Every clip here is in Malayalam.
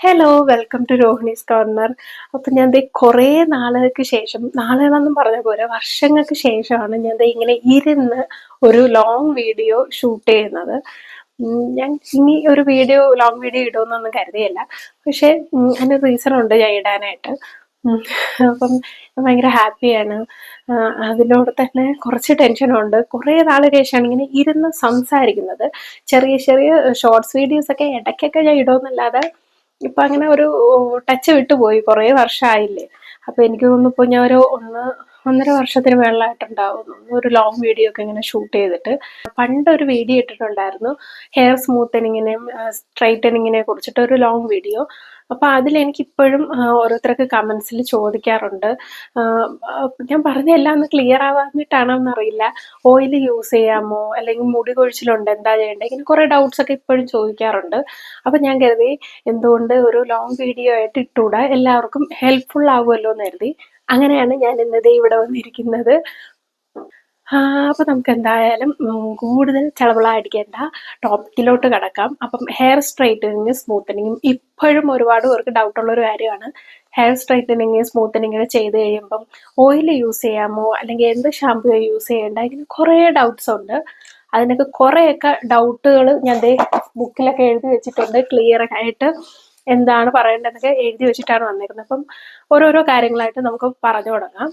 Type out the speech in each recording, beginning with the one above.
Hello, welcome to Rohini's corner. അപ്പം ഞാൻ ദേ കുറേ നാളുകൾക്ക് ശേഷം, നാളുകളെന്നും പറഞ്ഞ പോലെ വർഷങ്ങൾക്ക് ശേഷമാണ് ഞാൻ ദേ ഇങ്ങനെ ഇരുന്ന് ഒരു ലോങ് വീഡിയോ ഷൂട്ട് ചെയ്യുന്നത്. ഞാൻ ഇനി ഒരു ലോങ് വീഡിയോ ഇടുമെന്നൊന്നും കരുതിയല്ല. പക്ഷേ അതിന് റീസൺ ഉണ്ട് ഞാൻ ഇടാനായിട്ട്. അപ്പം ഭയങ്കര ഹാപ്പിയാണ്. അതിനോട് തന്നെ കുറച്ച് ടെൻഷനുണ്ട്. കുറേ നാളിന് ശേഷമാണ് ഇങ്ങനെ ഇരുന്ന് സംസാരിക്കുന്നത്. ചെറിയ ചെറിയ ഷോർട്സ് വീഡിയോസൊക്കെ ഇടയ്ക്കൊക്കെ ഞാൻ ഇടുമെന്നല്ലാതെ ഇപ്പൊ അങ്ങനെ ഒരു ടച്ച് വിട്ടുപോയി. കുറേ വർഷമായില്ലേ. അപ്പൊ എനിക്ക് തോന്നുന്നു ഇപ്പൊ ഞാൻ ഒരു ഒന്നര വർഷത്തിന് മേളിലായിട്ടുണ്ടാവും ഒരു ലോങ് വീഡിയോ ഒക്കെ ഇങ്ങനെ ഷൂട്ട് ചെയ്തിട്ട്. പണ്ടൊരു വീഡിയോ ഇട്ടിട്ടുണ്ടായിരുന്നു ഹെയർ സ്മൂത്തനിങ്ങിനെയും സ്ട്രൈറ്റനിങ്ങിനെ കുറിച്ചിട്ട് ഒരു ലോങ് വീഡിയോ. അപ്പൊ അതിലെനിക്ക് ഇപ്പോഴും ഓരോരുത്തർക്ക് കമന്റ്സിൽ ചോദിക്കാറുണ്ട്. ഞാൻ പറഞ്ഞെല്ലാം ഒന്ന് ക്ലിയർ ആവാഞ്ഞിട്ടാണോന്നറിയില്ല. ഓയിൽ യൂസ് ചെയ്യാമോ, അല്ലെങ്കിൽ മുടി കൊഴിച്ചിലുണ്ട് എന്താ ചെയ്യേണ്ടത്, ഇങ്ങനെ കുറേ ഡൗട്ട്സ് ഒക്കെ ഇപ്പോഴും ചോദിക്കാറുണ്ട്. അപ്പൊ ഞാൻ കരുതി എന്തുകൊണ്ട് ഒരു ലോങ് വീഡിയോ ആയിട്ട് ഇട്ടുകൂടാ, എല്ലാവർക്കും ഹെൽപ്ഫുൾ ആവുമല്ലോ എന്ന് കരുതി. അങ്ങനെയാണ് ഞാൻ ഇന്നതേ ഇവിടെ വന്നിരിക്കുന്നത്. അപ്പൊ നമുക്ക് എന്തായാലും കൂടുതൽ ചളവളായിരിക്കേണ്ട ടോപ്പിക്കിലോട്ട് കടക്കാം. അപ്പം ഹെയർ സ്ട്രൈറ്റനിങ് സ്മൂത്തനിങ്ങും ഇപ്പോഴും ഒരുപാട് പേർക്ക് ഡൗട്ടുള്ള ഒരു കാര്യമാണ്. ഹെയർ സ്ട്രൈറ്റനിങ് സ്മൂത്തനിങ് ചെയ്ത് കഴിയുമ്പം ഓയിൽ യൂസ് ചെയ്യാമോ, അല്ലെങ്കിൽ എന്ത് ഷാമ്പു യൂസ് ചെയ്യേണ്ട, ഇങ്ങനെ കുറേ ഡൗട്ട്സ് ഉണ്ട്. അതിനൊക്കെ കുറേയൊക്കെ ഡൗട്ടുകൾ ഞാൻ ദേ ബുക്കിലൊക്കെ എഴുതി വെച്ചിട്ടുണ്ട്. ക്ലിയർ ആയിട്ട് എന്താണ് പറയേണ്ടതെന്നൊക്കെ എഴുതി വെച്ചിട്ടാണ് വന്നേക്കുന്നത്. അപ്പം ഓരോരോ കാര്യങ്ങളായിട്ട് നമുക്ക് പറഞ്ഞു തുടങ്ങാം.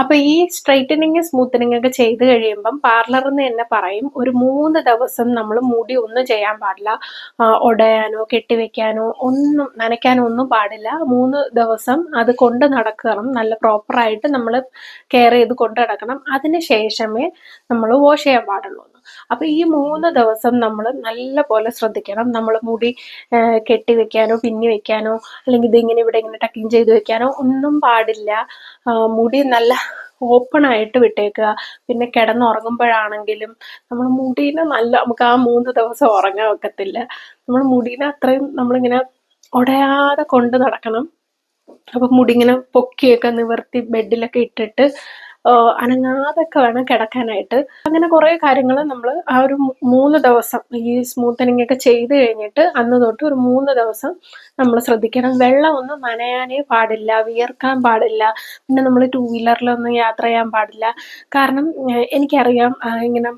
അപ്പൊ ഈ സ്ട്രൈറ്റനിങ് സ്മൂത്തനിങ് ഒക്കെ ചെയ്ത് കഴിയുമ്പം പാർലറിൽ നിന്ന് തന്നെ പറയും ഒരു 3 ദിവസം നമ്മൾ മുടി ഒന്നും ചെയ്യാൻ പാടില്ല. ഒടയാനോ കെട്ടിവെക്കാനോ ഒന്നും നനയ്ക്കാനോ ഒന്നും പാടില്ല. 3 ദിവസം അത് കൊണ്ട് നടക്കണം. നല്ല പ്രോപ്പറായിട്ട് നമ്മൾ കെയർ ചെയ്ത് കൊണ്ട് നടക്കണം. അതിന് ശേഷമേ നമ്മൾ വാഷ് ചെയ്യാൻ പാടുള്ളൂ. അപ്പൊ ഈ 3 ദിവസം നമ്മൾ നല്ല പോലെ ശ്രദ്ധിക്കണം. നമ്മൾ മുടി കെട്ടിവെക്കാനോ പിന്നി വെക്കാനോ, അല്ലെങ്കിൽ ഇതിങ്ങനെ ഇവിടെ ഇങ്ങനെ ടക്കിങ് ചെയ്ത് വെക്കാനോ ഒന്നും പാടില്ല. മുടി നല്ല ഓപ്പൺ ആയിട്ട് വിട്ടേക്കുക. പിന്നെ കിടന്നുറങ്ങുമ്പോഴാണെങ്കിലും നമ്മൾ മുടീനെ നമുക്ക് ആ 3 ദിവസം ഉറങ്ങാൻ ഒക്കത്തില്ല. നമ്മൾ മുടീനെ അത്രയും നമ്മളിങ്ങനെ ഉടയാതെ കൊണ്ട് നടക്കണം. അപ്പൊ മുടി ഇങ്ങനെ പൊക്കിയൊക്കെ നിവർത്തി ബെഡിലൊക്കെ ഇട്ടിട്ട് അനങ്ങാതൊക്കെ വേണം കിടക്കാനായിട്ട്. അങ്ങനെ കുറെ കാര്യങ്ങൾ നമ്മൾ ആ ഒരു 3 ദിവസം ഈ സ്മൂത്തനിങ് ഒക്കെ ചെയ്ത് കഴിഞ്ഞിട്ട് അന്ന് തൊട്ട് ഒരു 3 ദിവസം നമ്മൾ ശ്രദ്ധിക്കണം. വെള്ളം ഒന്നും നനയാനേ പാടില്ല, വിയർക്കാൻ പാടില്ല. പിന്നെ നമ്മൾ 2 വീലറിലൊന്നും യാത്ര ചെയ്യാൻ പാടില്ല. കാരണം എനിക്കറിയാം ഇങ്ങനെ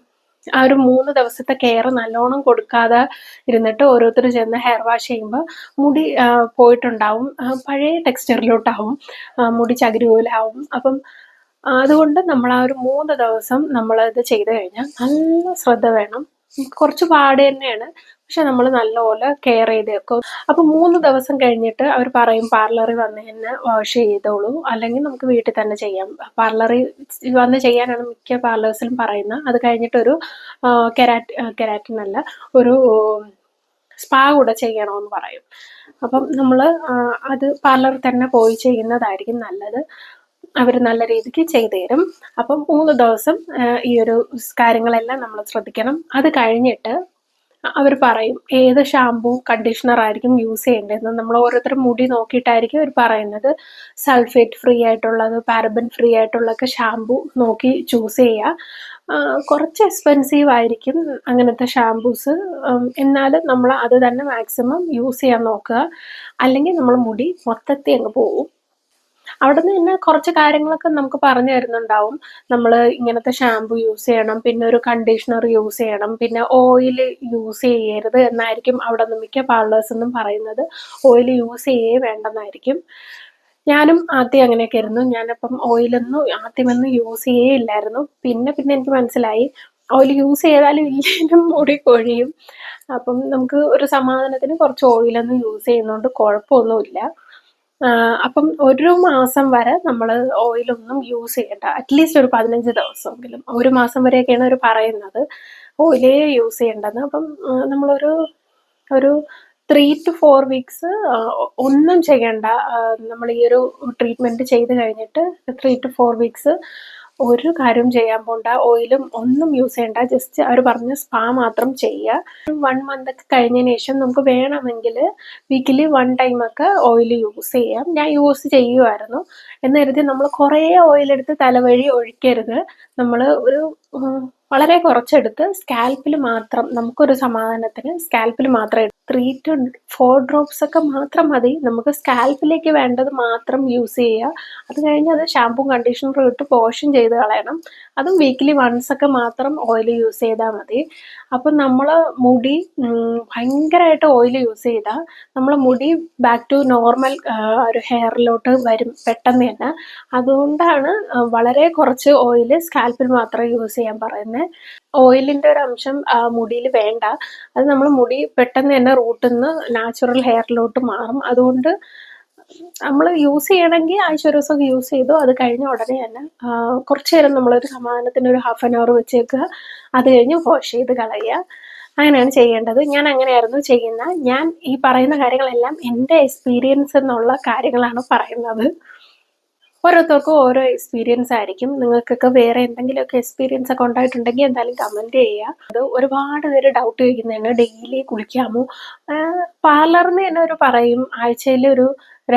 ആ ഒരു 3 ദിവസത്തെ കെയർ നല്ലോണം കൊടുക്കാതെ ഇരുന്നിട്ട് ഓരോരുത്തർ ചെന്ന് ഹെയർ വാഷ് ചെയ്യുമ്പോൾ മുടി പോയിട്ടുണ്ടാവും, പഴയ ടെക്സ്ചറിലോട്ടാവും, മുടി ചകിരി പോലെ ആവും. അപ്പം അതുകൊണ്ട് നമ്മൾ ആ ഒരു 3 ദിവസം നമ്മളത് ചെയ്ത് കഴിഞ്ഞാൽ നല്ല ശ്രദ്ധ വേണം. കുറച്ച് പാട് തന്നെയാണ്, പക്ഷെ നമ്മൾ നല്ലപോലെ കെയർ ചെയ്ത് വെക്കും. അപ്പൊ 3 ദിവസം കഴിഞ്ഞിട്ട് അവർ പറയും പാർലറിൽ വന്ന് തന്നെ വാഷ് ചെയ്തോളൂ, അല്ലെങ്കിൽ നമുക്ക് വീട്ടിൽ തന്നെ ചെയ്യാം. പാർലറിൽ വന്ന് ചെയ്യാനാണ് മിക്ക പാർലേഴ്സിലും പറയുന്നത്. അത് കഴിഞ്ഞിട്ടൊരു കെരാറ്റിൻ അല്ല, ഒരു സ്പാ കൂടെ ചെയ്യണമെന്ന് പറയും. അപ്പം നമ്മൾ അത് പാർലറിൽ തന്നെ പോയി ചെയ്യുന്നതായിരിക്കും നല്ലത്. അവർ നല്ല രീതിക്ക് ചെയ്തു തരും. അപ്പം 3 ദിവസം ഈ ഒരു കാര്യങ്ങളെല്ലാം നമ്മൾ ശ്രദ്ധിക്കണം. അത് കഴിഞ്ഞിട്ട് അവർ പറയും ഏത് ഷാമ്പൂ കണ്ടീഷണർ ആയിരിക്കും യൂസ് ചെയ്യേണ്ടതെന്ന്. നമ്മൾ ഓരോരുത്തരും മുടി നോക്കിയിട്ടായിരിക്കും അവർ പറയുന്നത്. സൾഫേറ്റ് ഫ്രീ ആയിട്ടുള്ളത്, പാരബൻ ഫ്രീ ആയിട്ടുള്ളതൊക്കെ ഷാമ്പൂ നോക്കി ചൂസ് ചെയ്യുക. കുറച്ച് എക്സ്പെൻസീവ് ആയിരിക്കും അങ്ങനത്തെ ഷാമ്പൂസ്. എന്നാലും നമ്മൾ അത് തന്നെ മാക്സിമം യൂസ് ചെയ്യാൻ നോക്കുക, അല്ലെങ്കിൽ നമ്മൾ മുടി മൊത്തത്തിൽ അങ്ങ് പോവും. അവിടെ നിന്ന് തന്നെ കുറച്ച് കാര്യങ്ങളൊക്കെ നമുക്ക് പറഞ്ഞു തരുന്നുണ്ടാവും. നമ്മൾ ഇങ്ങനത്തെ ഷാമ്പു യൂസ് ചെയ്യണം, പിന്നെ ഒരു കണ്ടീഷണർ യൂസ് ചെയ്യണം, പിന്നെ ഓയിൽ യൂസ് ചെയ്യരുത് എന്നായിരിക്കും അവിടെ നിന്ന് മിക്ക പാർലേഴ്സെന്നും പറയുന്നത്. ഓയിൽ യൂസ് ചെയ്യേ വേണ്ടെന്നായിരിക്കും. ഞാനും ആദ്യം അങ്ങനെയൊക്കെ ആയിരുന്നു. ഞാനപ്പം ഓയിലൊന്നും ആദ്യമൊന്നും യൂസ് ചെയ്യേ ഇല്ലായിരുന്നു. പിന്നെ എനിക്ക് മനസ്സിലായി ഓയിൽ യൂസ് ചെയ്താലും ഇല്ലെങ്കിലും മുടി കൊഴിയും. അപ്പം നമുക്ക് ഒരു സമാധാനത്തിന് കുറച്ച് ഓയിലൊന്നും യൂസ് ചെയ്യുന്നതുകൊണ്ട് കുഴപ്പമൊന്നുമില്ല. അപ്പം 1 മാസം വരെ നമ്മൾ ഓയിലൊന്നും യൂസ് ചെയ്യണ്ട. അറ്റ്ലീസ്റ്റ് ഒരു 15 ദിവസമെങ്കിലും. 1 മാസം വരെയൊക്കെയാണ് അവർ പറയുന്നത് ഓയിലേ യൂസ് ചെയ്യേണ്ടതെന്ന്. അപ്പം നമ്മളൊരു 3 to 4 വീക്സ് ഒന്നും ചെയ്യണ്ട. നമ്മൾ ഈ ഒരു ട്രീറ്റ്മെൻറ്റ് ചെയ്ത് കഴിഞ്ഞിട്ട് 3 to 4 വീക്സ് ഒരു കാര്യം ചെയ്യാൻ പോണ്ട, ഓയിലും ഒന്നും യൂസ് ചെയ്യണ്ട. ജസ്റ്റ് അവർ പറഞ്ഞ സ്പാ മാത്രം ചെയ്യുക. 1 മന്ത് ഒക്കെ കഴിഞ്ഞതിന് ശേഷം നമുക്ക് വേണമെങ്കിൽ വീക്കിലി 1 ടൈമൊക്കെ ഓയിൽ യൂസ് ചെയ്യാം. ഞാൻ യൂസ് ചെയ്യുമായിരുന്നു. എന്ന് കരുതി നമ്മൾ കുറേ ഓയിലെടുത്ത് തലവഴി ഒഴിക്കരുത്. നമ്മൾ ഒരു വളരെ കുറച്ചെടുത്ത് സ്കാൽപ്പിൽ മാത്രം, നമുക്കൊരു സമാധാനത്തിന് സ്കാൽപ്പിൽ മാത്രം 3 to 4 ഡ്രോപ്സ് ഒക്കെ മാത്രം മതി. നമുക്ക് സ്കാൽപ്പിലേക്ക് വേണ്ടത് മാത്രം യൂസ് ചെയ്യുക. അത് കഴിഞ്ഞ് അത് ഷാമ്പും കണ്ടീഷണറും ഇട്ട് വാഷും ചെയ്ത് കളയണം. അതും വീക്കിലി വൺസ് ഒക്കെ മാത്രം ഓയിൽ യൂസ് ചെയ്താൽ മതി. അപ്പം നമ്മൾ മുടി ഭയങ്കരമായിട്ട് ഓയിൽ യൂസ് ചെയ്താൽ നമ്മളെ മുടി ബാക്ക് ടു നോർമൽ ഒരു ഹെയറിലോട്ട് വരും പെട്ടെന്ന് തന്നെ. അതുകൊണ്ടാണ് വളരെ കുറച്ച് ഓയിൽ സ്കാൽപ്പിൽ മാത്രം യൂസ് ചെയ്യാൻ പറയുന്നത്. ഓയിലിൻ്റെ ഒരു അംശം മുടിയിൽ വേണ്ട. അത് നമ്മൾ മുടി പെട്ടെന്ന് തന്നെ റൂട്ടിൽ നിന്ന് നാച്ചുറൽ ഹെയറിലോട്ട് മാറും. അതുകൊണ്ട് നമ്മൾ യൂസ് ചെയ്യണമെങ്കിൽ ആഴ്ച ഒരു ദിവസമൊക്കെ യൂസ് ചെയ്തു. അത് കഴിഞ്ഞ ഉടനെ തന്നെ കുറച്ച് നേരം നമ്മളൊരു സമാധാനത്തിന് ഒരു 1/2 hour വെച്ചേക്കുക. അത് കഴിഞ്ഞ് വാഷ് ചെയ്ത് കളയുക. അങ്ങനെയാണ് ചെയ്യേണ്ടത്. ഞാൻ അങ്ങനെയായിരുന്നു ചെയ്യുന്നത്. ഞാൻ ഈ പറയുന്ന കാര്യങ്ങളെല്ലാം എൻ്റെ എക്സ്പീരിയൻസ് എന്നുള്ള കാര്യങ്ങളാണ് പറയുന്നത്. ഓരോരുത്തർക്കും ഓരോ എക്സ്പീരിയൻസ് ആയിരിക്കും. നിങ്ങൾക്കൊക്കെ വേറെ എന്തെങ്കിലുമൊക്കെ എക്സ്പീരിയൻസ് ഒക്കെ ഉണ്ടായിട്ടുണ്ടെങ്കിൽ എന്തായാലും കമൻറ്റ് ചെയ്യുക. അത് ഒരുപാട് പേര് ഡൗട്ട് ചോദിക്കുന്നതാണ്, ഡെയിലി കുളിക്കാമോ? പാർലറിൽ നിന്ന് തന്നെ ഒരു പറയും ആഴ്ചയിൽ ഒരു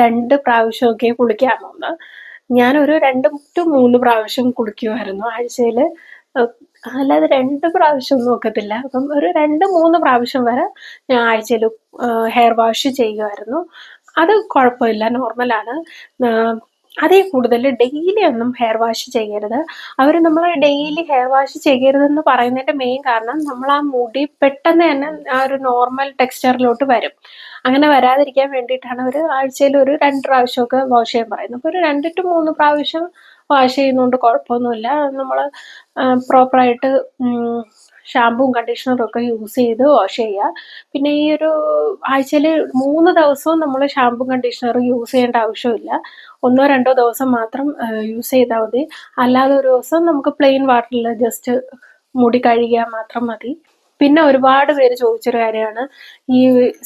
2 പ്രാവശ്യമൊക്കെ കുളിക്കാമോ എന്ന്. ഞാനൊരു 2 to 3 പ്രാവശ്യം കുളിക്കുമായിരുന്നു ആഴ്ചയിൽ. അല്ലാതെ 2 പ്രാവശ്യം ഒന്നും ഒക്കത്തില്ല. അപ്പം ഒരു 2-3 പ്രാവശ്യം വരെ ഞാൻ ആഴ്ചയിൽ ഹെയർ വാഷ് ചെയ്യുമായിരുന്നു. അത് കുഴപ്പമില്ല, നോർമലാണ്. അതിൽ കൂടുതൽ ഡെയിലി ഒന്നും ഹെയർ വാഷ് ചെയ്യരുത്. അവർ നമ്മൾ ഡെയിലി ഹെയർ വാഷ് ചെയ്യരുതെന്ന് പറയുന്നതിൻ്റെ മെയിൻ കാരണം നമ്മൾ ആ മുടി പെട്ടെന്ന് തന്നെ ആ ഒരു നോർമൽ ടെക്സ്ചറിലോട്ട് വരും. അങ്ങനെ വരാതിരിക്കാൻ വേണ്ടിയിട്ടാണ് അവർ ആഴ്ചയിൽ ഒരു 2 പ്രാവശ്യമൊക്കെ വാഷ് ചെയ്യാൻ പറയുന്നത്. അപ്പോൾ ഒരു 2 to 3 പ്രാവശ്യം വാഷ് ചെയ്യുന്നതുകൊണ്ട് കുഴപ്പമൊന്നുമില്ല. നമ്മൾ പ്രോപ്പറായിട്ട് ഷാമ്പുവും കണ്ടീഷണറും ഒക്കെ യൂസ് ചെയ്ത് വാഷ് ചെയ്യുക. പിന്നെ ഈ ഒരു ആഴ്ചയിൽ 3 ദിവസവും നമ്മൾ ഷാമ്പും കണ്ടീഷണറും യൂസ് ചെയ്യേണ്ട ആവശ്യമില്ല. 1-2 ദിവസം മാത്രം യൂസ് ചെയ്താൽ മതി. അല്ലാതെ ഒരു ദിവസം നമുക്ക് പ്ലെയിൻ വാട്ടറിൽ ജസ്റ്റ് മുടി കഴുകിയാൽ മാത്രം മതി. പിന്നെ ഒരുപാട് പേര് ചോദിച്ചൊരു കാര്യമാണ്, ഈ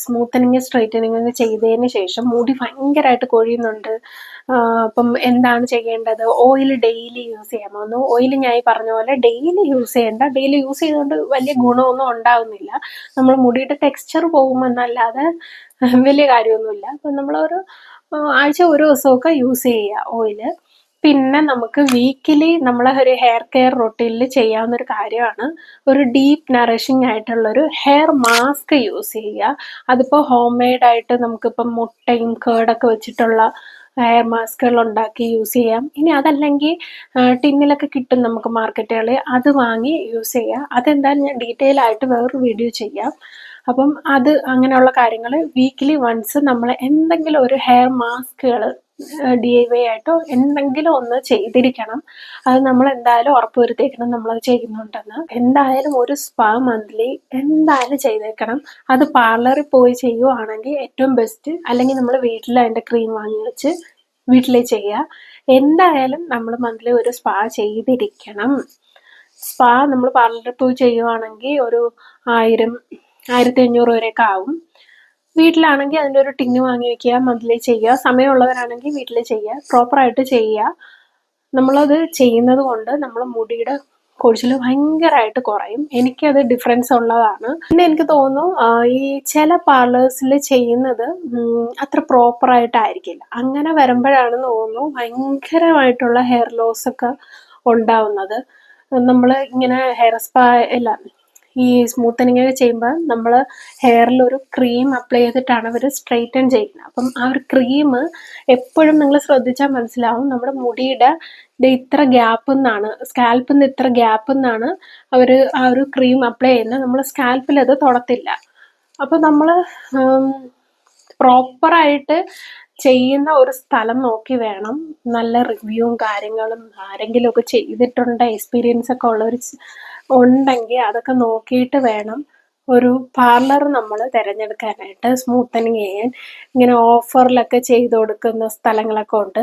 സ്മൂത്തനിങ് സ്ട്രൈറ്റനിങ് ചെയ്തതിന് ശേഷം മുടി ഭയങ്കരമായിട്ട് കൊഴിയുന്നുണ്ട്, അപ്പം എന്താണ് ചെയ്യേണ്ടത്? ഓയിൽ ഡെയിലി യൂസ് ചെയ്യാമോ എന്ന്. ഓയിൽ ഞാൻ ഈ പറഞ്ഞ പോലെ ഡെയിലി യൂസ് ചെയ്യേണ്ട. ഡെയിലി യൂസ് ചെയ്തുകൊണ്ട് വലിയ ഗുണമൊന്നും ഉണ്ടാകുന്നില്ല. നമ്മൾ മുടിയുടെ ടെക്സ്ചർ പോകുമെന്നല്ലാതെ വലിയ കാര്യമൊന്നുമില്ല. അപ്പം നമ്മളൊരു ആഴ്ച ഒരു ദിവസമൊക്കെ യൂസ് ചെയ്യുക ഓയിൽ. പിന്നെ നമുക്ക് വീക്കിലി നമ്മളെ ഒരു ഹെയർ കെയർ റൊട്ടീനിൽ ചെയ്യാവുന്നൊരു കാര്യമാണ് ഒരു ഡീപ്പ് നറിഷിങ് ആയിട്ടുള്ളൊരു ഹെയർ മാസ്ക് യൂസ് ചെയ്യുക. അതിപ്പോൾ ഹോം മെയ്ഡായിട്ട് നമുക്കിപ്പം മുട്ടയും കേടൊക്കെ വെച്ചിട്ടുള്ള ഹെയർ മാസ്കുകൾ ഉണ്ടാക്കി യൂസ് ചെയ്യാം. ഇനി അതല്ലെങ്കിൽ ടിന്നിലൊക്കെ കിട്ടും നമുക്ക് മാർക്കറ്റുകളിൽ, അത് വാങ്ങി യൂസ് ചെയ്യുക. അതെന്തായാലും ഞാൻ ഡീറ്റെയിൽ ആയിട്ട് വേറൊരു വീഡിയോ ചെയ്യാം. അപ്പം അത് അങ്ങനെയുള്ള കാര്യങ്ങൾ വീക്കിലി വൺസ് നമ്മൾ എന്തെങ്കിലും ഒരു ഹെയർ മാസ്കുകൾ DIY ആയിട്ടോ എന്തെങ്കിലും ഒന്ന് ചെയ്തിരിക്കണം. അത് നമ്മൾ എന്തായാലും ഉറപ്പ് വരുത്തിയേക്കണം നമ്മളത് ചെയ്യുന്നുണ്ടെന്ന്. എന്തായാലും ഒരു സ്പാ മന്ത്ലി എന്തായാലും ചെയ്തേക്കണം. അത് പാർലറിൽ പോയി ചെയ്യുവാണെങ്കിൽ ഏറ്റവും ബെസ്റ്റ്. അല്ലെങ്കിൽ നമ്മൾ വീട്ടിൽ അതിൻ്റെ ക്രീം വാങ്ങി വെച്ച് വീട്ടിൽ ചെയ്യുക. എന്തായാലും നമ്മൾ മന്ത്ലി ഒരു സ്പാ ചെയ്തിരിക്കണം. സ്പാ നമ്മൾ പാർലറിൽ പോയി ചെയ്യുവാണെങ്കിൽ ഒരു 1000-1500 വരെയൊക്കെ ആവും. വീട്ടിലാണെങ്കിൽ അതിൻ്റെ ഒരു ടിന്ന് വാങ്ങി വയ്ക്കുക, മന്ത്ലി ചെയ്യുക. സമയമുള്ളവരാണെങ്കിൽ വീട്ടിൽ ചെയ്യുക, പ്രോപ്പറായിട്ട് ചെയ്യുക. നമ്മളത് ചെയ്യുന്നത് കൊണ്ട് നമ്മളെ മുടിയുടെ കൊഴിച്ചിൽ ഭയങ്കരമായിട്ട് കുറയും. എനിക്കത് ഡിഫറൻസ് ഉള്ളതാണ്. പിന്നെ എനിക്ക് തോന്നുന്നു ഈ ചില പാർലേഴ്സിൽ ചെയ്യുന്നത് അത്ര പ്രോപ്പറായിട്ടായിരിക്കില്ല. അങ്ങനെ വരുമ്പോഴാണെന്ന് തോന്നുന്നു ഭയങ്കരമായിട്ടുള്ള ഹെയർ ലോസ് ഒക്കെ ഉണ്ടാവുന്നത്. നമ്മൾ ഇങ്ങനെ ഹെയർ സ്പാ അല്ല, ഈ സ്മൂത്തനിങ് ചെയ്യുമ്പോൾ നമ്മൾ ഹെയറിൽ ഒരു ക്രീം അപ്ലൈ ചെയ്തിട്ടാണ് അവർ സ്ട്രെയിറ്റൻ ചെയ്യുന്നത്. അപ്പം ആ ഒരു ക്രീം എപ്പോഴും നിങ്ങൾ ശ്രദ്ധിച്ചാൽ മനസ്സിലാവും, നമ്മുടെ മുടിയുടെ ഇത്ര ഗ്യാപ്പിൽ നിന്നാണ്, സ്കാൽപ്പിൽ നിന്ന് ഇത്ര ഗ്യാപ്പിൽ നിന്നാണ് അവർ ആ ഒരു ക്രീം അപ്ലൈ ചെയ്യുന്നത്. നമ്മൾ സ്കാൽപ്പിൽ അത് തൊടത്തില്ല. അപ്പം നമ്മൾ പ്രോപ്പറായിട്ട് ചെയ്യുന്ന ഒരു സ്ഥലം നോക്കി വേണം, നല്ല റിവ്യൂവും കാര്യങ്ങളും ആരെങ്കിലുമൊക്കെ ചെയ്തിട്ടുണ്ട് എക്സ്പീരിയൻസ് ഒക്കെ ഉള്ളവർ ഉണ്ടെങ്കിൽ അതൊക്കെ നോക്കിയിട്ട് വേണം ഒരു പാർലർ നമ്മൾ തിരഞ്ഞെടുക്കാനായിട്ട്. സ്മൂത്തനിങ് ചെയ്യാൻ ഇങ്ങനെ ഓഫറിലൊക്കെ ചെയ്ത് കൊടുക്കുന്ന സ്ഥലങ്ങളൊക്കെ ഉണ്ട്.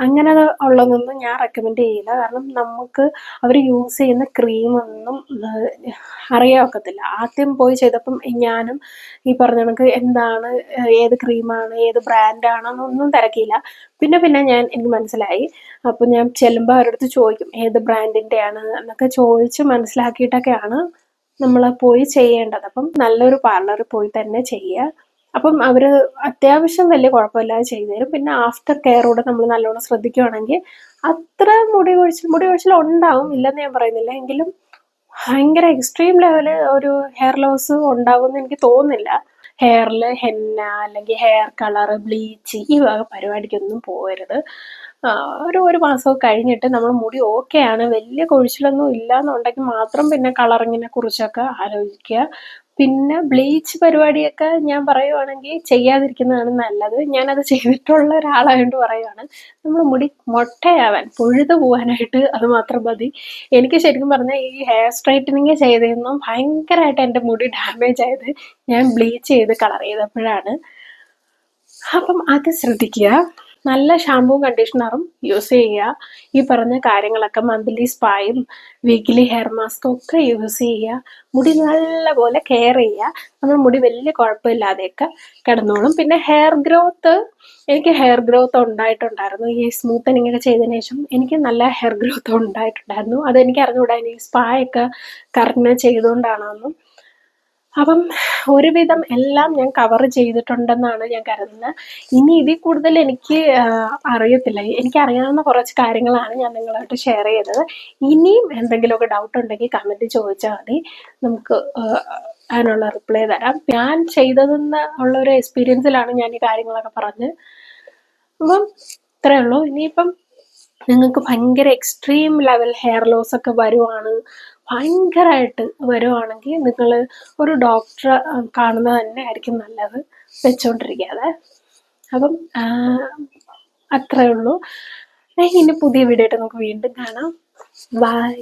അങ്ങനെ ഉള്ളതൊന്നും ഞാൻ റെക്കമെൻഡ് ചെയ്യില്ല. കാരണം നമുക്ക് അവർ യൂസ് ചെയ്യുന്ന ക്രീമൊന്നും അറിയാൻ ഒക്കത്തില്ല. ആദ്യം പോയി ചെയ്തപ്പം ഞാനും ഈ പറഞ്ഞ കണക്ക് എന്താണ്, ഏത് ക്രീമാണ്, ഏത് ബ്രാൻഡാണെന്നൊന്നും തിരക്കിയില്ല. പിന്നെ എനിക്ക് മനസ്സിലായി. അപ്പോൾ ഞാൻ ചെല്ലുമ്പോൾ അവരുടെ അടുത്ത് ചോദിക്കും ഏത് ബ്രാൻഡിൻ്റെയാണ് എന്നൊക്കെ ചോദിച്ച് മനസ്സിലാക്കിയിട്ടൊക്കെയാണ് നമ്മൾ പോയി ചെയ്യേണ്ടത്. അപ്പം നല്ലൊരു പാർലറിൽ പോയി തന്നെ ചെയ്യുക. അപ്പം അവർ അത്യാവശ്യം വലിയ കുഴപ്പമില്ലാതെ ചെയ്തു തരും. പിന്നെ ആഫ്റ്റർ കെയറോടെ നമ്മൾ നല്ലോണം ശ്രദ്ധിക്കുകയാണെങ്കിൽ അത്ര മുടി കൊഴിച്ചിൽ ഉണ്ടാവും, ഇല്ലെന്ന് ഞാൻ പറയുന്നില്ല. എങ്കിലും ഭയങ്കര എക്സ്ട്രീം ലെവല് ഒരു ഹെയർ ലോസ് ഉണ്ടാവുമെന്ന് എനിക്ക് തോന്നുന്നില്ല. ഹെയറിൽ ഹെന്ന അല്ലെങ്കിൽ ഹെയർ കളർ, ബ്ലീച്ച് ഈ വക പരിപാടിക്കൊന്നും പോകരുത്. ഒരു മാസമൊക്കെ കഴിഞ്ഞിട്ട് നമ്മൾ മുടി ഓക്കെ ആണ്, വലിയ കൊഴിച്ചിലൊന്നും ഇല്ല എന്നുണ്ടെങ്കിൽ മാത്രം പിന്നെ കളറിങ്ങിനെ കുറിച്ചൊക്കെ ആലോചിക്കുക. പിന്നെ ബ്ലീച്ച് പരിപാടിയൊക്കെ ഞാൻ പറയുവാണെങ്കിൽ ചെയ്യാതിരിക്കുന്നതാണ് നല്ലത്. ഞാനത് ചെയ്തിട്ടുള്ള ഒരാളായതുകൊണ്ട് പറയുവാണ്. നമ്മൾ മുടി മൊട്ടയാവാൻ, പൊഴുതു പോകാനായിട്ട് അത് മാത്രം മതി. എനിക്ക് ശരിക്കും പറഞ്ഞാൽ ഈ ഹെയർ സ്ട്രൈറ്റനിങ് ചെയ്തിരുന്നു ഭയങ്കരമായിട്ട് എൻ്റെ മുടി ഡാമേജ് ആയത് ഞാൻ ബ്ലീച്ച് ചെയ്ത് കളർ ചെയ്തപ്പോഴാണ്. അപ്പം അത് ശ്രദ്ധിക്കുക. നല്ല ഷാമ്പൂവും കണ്ടീഷണറും യൂസ് ചെയ്യുക. ഈ പറഞ്ഞ കാര്യങ്ങളൊക്കെ മന്ത്ലി സ്പായും വീക്ക്ലി ഹെയർ മാസ്കും ഒക്കെ യൂസ് ചെയ്യുക. മുടി നല്ലപോലെ കെയർ ചെയ്യുക. നമ്മൾ മുടി വലിയ കുഴപ്പമില്ലാതെയൊക്കെ കിടന്നോളും. പിന്നെ ഹെയർ ഗ്രോത്ത്, എനിക്ക് ഹെയർ ഗ്രോത്ത് ഉണ്ടായിട്ടുണ്ടായിരുന്നു. ഈ സ്മൂത്തനിങ് ഒക്കെ ചെയ്തതിന് ശേഷം എനിക്ക് നല്ല ഹെയർ ഗ്രോത്ത് ഉണ്ടായിട്ടുണ്ടായിരുന്നു. അതെനിക്ക് അറിഞ്ഞുകൂടാ ഈ സ്പായൊക്കെ കറക്റ്റ് ചെയ്തുകൊണ്ടാണെന്നും. അപ്പം ഒരുവിധം എല്ലാം ഞാൻ കവർ ചെയ്തിട്ടുണ്ടെന്നാണ് ഞാൻ കരുതുന്നത്. ഇനി ഇതിൽ കൂടുതൽ എനിക്ക് അറിയത്തില്ല. എനിക്കറിയാവുന്ന കുറച്ച് കാര്യങ്ങളാണ് ഞാൻ നിങ്ങളുമായിട്ട് ഷെയർ ചെയ്തത്. ഇനിയും എന്തെങ്കിലുമൊക്കെ ഡൗട്ട് ഉണ്ടെങ്കിൽ കമൻറ്റ് ചോദിച്ചാൽ മതി, നമുക്ക് അതിനുള്ള റിപ്ലൈ തരാം. ഞാൻ ചെയ്തതെന്ന് ഉള്ളൊരു എക്സ്പീരിയൻസിലാണ് ഞാൻ ഈ കാര്യങ്ങളൊക്കെ പറഞ്ഞ്. അപ്പം ഇത്രയേ ഉള്ളൂ. ഇനിയിപ്പം നിങ്ങൾക്ക് ഭയങ്കര എക്സ്ട്രീം ലെവൽ ഹെയർ ലോസ് ഒക്കെ വരുവാണ്, ഭയങ്കരമായിട്ട് വരുവാണെങ്കിൽ നിങ്ങൾ ഒരു ഡോക്ടറെ കാണുന്നത് തന്നെ ആയിരിക്കും നല്ലത്, വെച്ചോണ്ടിരിക്കാതെ. അപ്പം അത്രയേ ഉള്ളൂ. ഇനി പുതിയ വീഡിയോ ആയിട്ട് നമുക്ക് വീണ്ടും കാണാം. ബൈ.